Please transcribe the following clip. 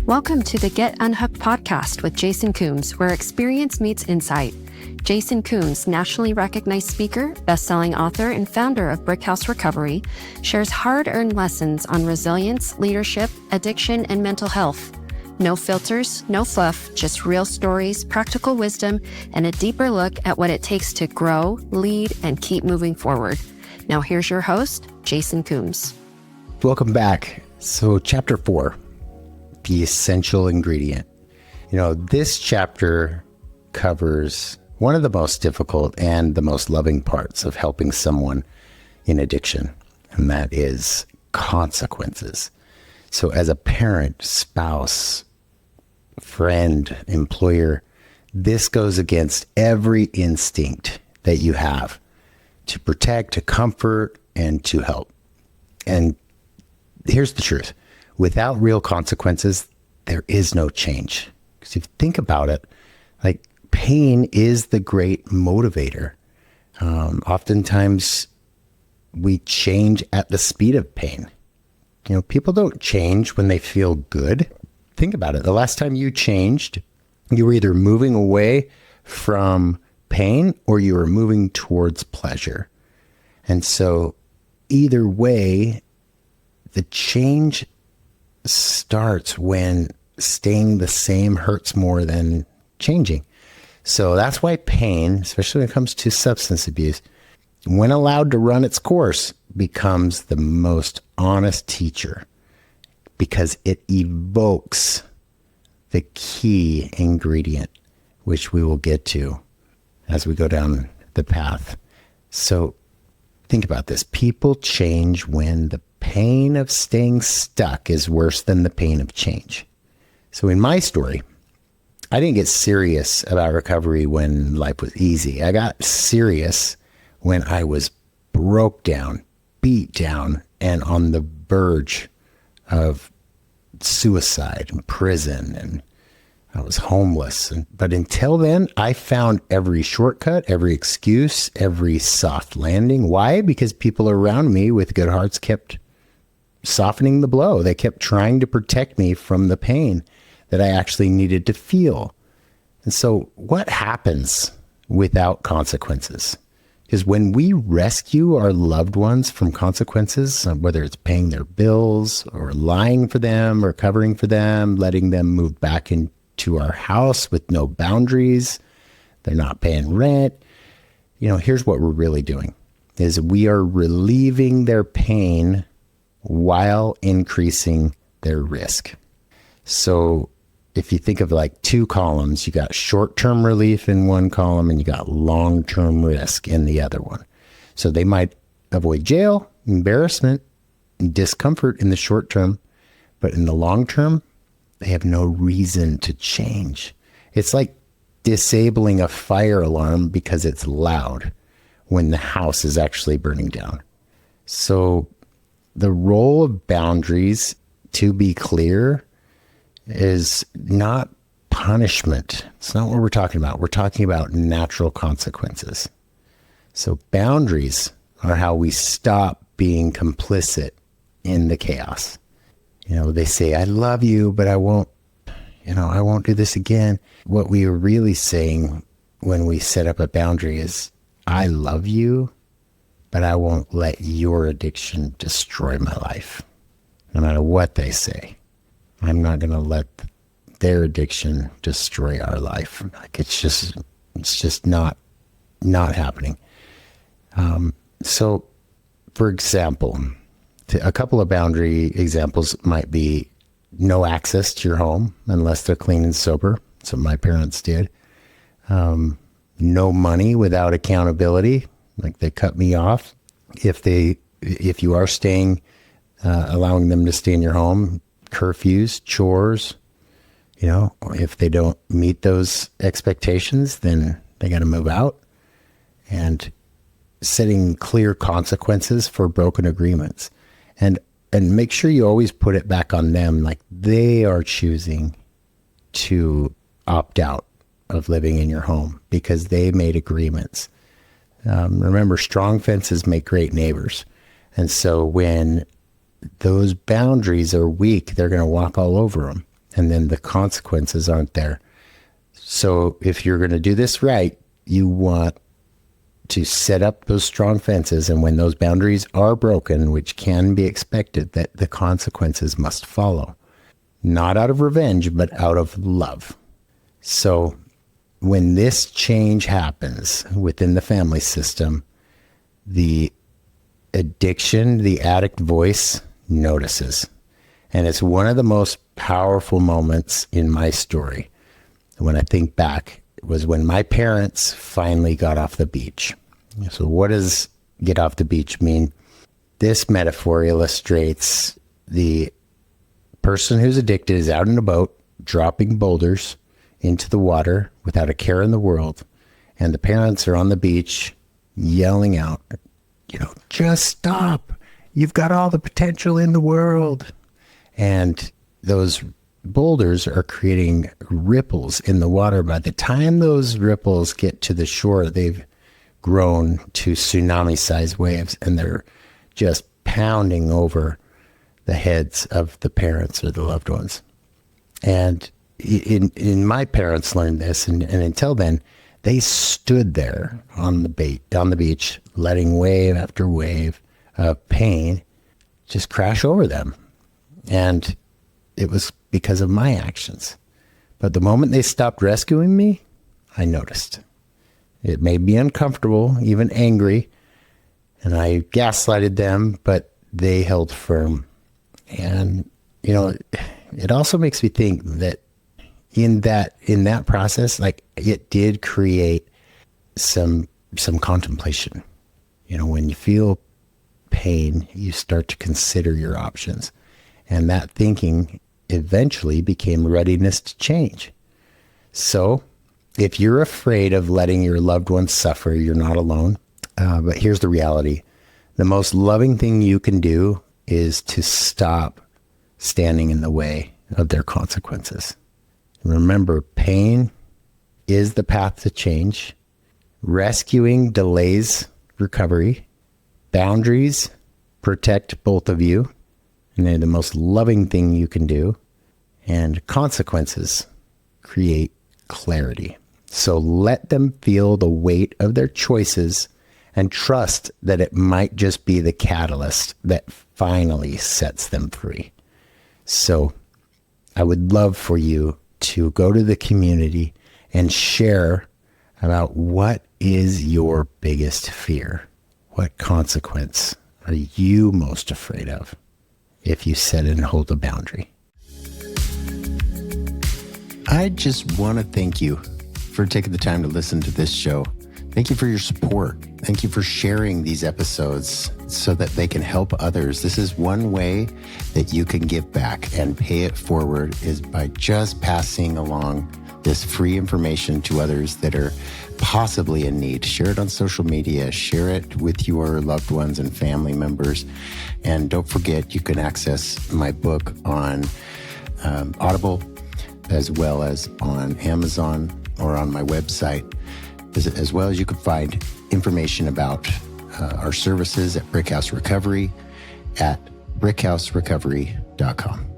Welcome to the Get Unhooked podcast with Jason Coombs, where experience meets insight. Jason Coombs, nationally recognized speaker, best-selling author, and founder of Brickhouse Recovery, shares hard-earned lessons on resilience, leadership, addiction, and mental health. No filters, no fluff, just real stories, practical wisdom, and a deeper look at what it takes to grow, lead, and keep moving forward. Now here's your host, Jason Coombs. Welcome back. So chapter 4, the essential ingredient. This chapter covers one of the most difficult and the most loving parts of helping someone in addiction, and that is consequences. So as a parent, spouse, friend, employer, this goes against every instinct that you have to protect, to comfort, and to help. And here's the truth. Without real consequences, there is no change. Because if you think about it, like pain is the great motivator. Oftentimes we change at the speed of pain. People don't change when they feel good. Think about it. The last time you changed, you were either moving away from pain or you were moving towards pleasure. And so either way, the change starts when staying the same hurts more than changing. So that's why pain, especially when it comes to substance abuse, when allowed to run its course, becomes the most honest teacher because it evokes the key ingredient, which we will get to as we go down the path. So think about this. People change when the pain of staying stuck is worse than the pain of change. So in my story, I didn't get serious about recovery when life was easy. I got serious when I was broke down, beat down, and on the verge of suicide and prison, and I was homeless. But until then, I found every shortcut, every excuse, every soft landing. Why? Because people around me with good hearts kept softening the blow. They kept trying to protect me from the pain that I actually needed to feel. And so what happens without consequences? Because when we rescue our loved ones from consequences, whether it's paying their bills or lying for them or covering for them, letting them move back into our house with no boundaries, they're not paying rent, here's what we're really doing is we are relieving their pain while increasing their risk. So if you think of like two columns, you got short-term relief in one column and you got long-term risk in the other one. So they might avoid jail, embarrassment, and discomfort in the short term, but in the long term, they have no reason to change. It's like disabling a fire alarm because it's loud when the house is actually burning down. So the role of boundaries, to be clear, is not punishment. It's not what we're talking about. We're talking about natural consequences. So boundaries are how we stop being complicit in the chaos. They say, I love you, but I won't do this again. What we are really saying when we set up a boundary is, I love you, but I won't let your addiction destroy my life. No matter what they say, I'm not going to let their addiction destroy our life. Like it's just not happening. So, for example, a couple of boundary examples might be no access to your home unless they're clean and sober. That's what my parents did. No money without accountability. Like they cut me off. If you are staying, allowing them to stay in your home, curfews, chores, if they don't meet those expectations, then they got to move out. And setting clear consequences for broken agreements. And make sure you always put it back on them, like they are choosing to opt out of living in your home because they made agreements. Remember, strong fences make great neighbors. And so when those boundaries are weak, they're going to walk all over them. and then the consequences aren't there. So if you're going to do this right, you want to set up those strong fences, and when those boundaries are broken, which can be expected, that the consequences must follow. Not out of revenge, but out of love. So when this change happens within the family system, the addiction, the addict voice notices. And it's one of the most powerful moments in my story. When I think back, it was when my parents finally got off the beach. So what does get off the beach mean? This metaphor illustrates the person who's addicted is out in a boat, dropping boulders into the water without a care in the world. And the parents are on the beach yelling out, just stop. You've got all the potential in the world. And those boulders are creating ripples in the water. By the time those ripples get to the shore, they've grown to tsunami-sized waves, and they're just pounding over the heads of the parents or the loved ones. And my parents learned this, and until then, they stood there on the beach, letting wave after wave of pain just crash over them. And it was because of my actions. But the moment they stopped rescuing me, I noticed. It made me uncomfortable, even angry, and I gaslighted them, but they held firm. And, it also makes me think that in that process, like, it did create some contemplation. When you feel pain, you start to consider your options. And that thinking eventually became readiness to change. So if you're afraid of letting your loved ones suffer, you're not alone. But here's the reality. The most loving thing you can do is to stop standing in the way of their consequences. Remember, pain is the path to change. Rescuing delays recovery. Boundaries protect both of you, and they're the most loving thing you can do. And consequences create clarity. So let them feel the weight of their choices and trust that it might just be the catalyst that finally sets them free. So I would love for you to go to the community and share about what is your biggest fear. What consequence are you most afraid of if you set and hold a boundary? I just want to thank you for taking the time to listen to this show. Thank you for your support. Thank you for sharing these episodes so that they can help others. This is one way that you can give back and pay it forward, is by just passing along this free information to others that are possibly in need. Share it on social media, share it with your loved ones and family members. And don't forget, you can access my book on Audible, as well as on Amazon or on my website, as well as you can find information about our services at Brickhouse Recovery at brickhouserecovery.com.